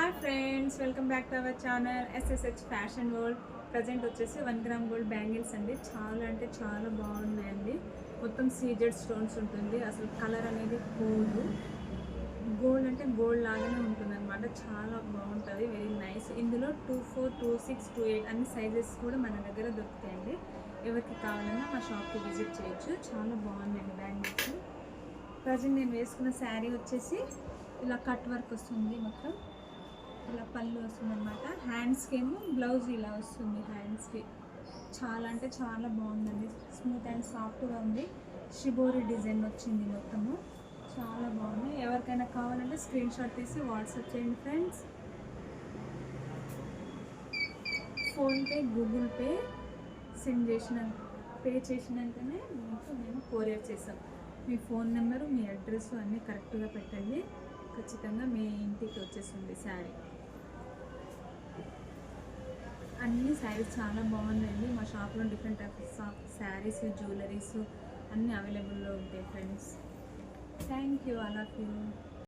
Hi friends, welcome back to our channel SSH fashion world. Present వచ్చేసి 1 gram gold bangles అండి. చాలా అంటే చాలా బాగున్నాయండి. మొత్తం సీజెడ్ స్టోన్స్ ఉంటుంది. అసలు కలర్ అనేది పోదు. గోల్డ్ అంటే గోల్డ్ లాగానే ఉంటుంది అనమాట. చాలా బాగుంటుంది, వెరీ నైస్. ఇందులో 24, 26, 28 అన్ని సైజెస్ కూడా మన దగ్గర దొరుకుతాయండి. ఎవరికి కావాలన్నా మా షాప్కి విజిట్ చేయొచ్చు. చాలా బాగుందండి బ్యాంగిల్స్. ప్రజెంట్ నేను వేసుకున్న శారీ వచ్చేసి ఇలా కట్ వర్క్ వస్తుంది. మొత్తం ఇలా పళ్ళు వస్తుంది అనమాట. హ్యాండ్స్కి ఏమో బ్లౌజ్ ఇలా వస్తుంది. హ్యాండ్స్కి చాలా అంటే చాలా బాగుందండి. స్మూత్ అండ్ సాఫ్ట్గా ఉంది. షిబోరి డిజైన్ వచ్చింది మొత్తము. చాలా బాగుంది. ఎవరికైనా కావాలంటే స్క్రీన్ షాట్ తీసి వాట్సాప్ చేయండి friends. PhonePe, Google Pay pay చేసినాకనే మీకు మేము కొరియర్ చేస్తాం. మీ ఫోన్ నెంబరు, మీ అడ్రస్ అన్నీ కరెక్ట్గా పెట్టండి. ఖచ్చితంగా మీ ఇంటికి వచ్చేస్తుంది శారీ. అన్ని శారీస్ చాలా బాగున్నాయండి. మా షాప్లో different types of saris, jewelleries అన్నీ అవైలబుల్లో ఉంటాయి friends. Thank you, all of you.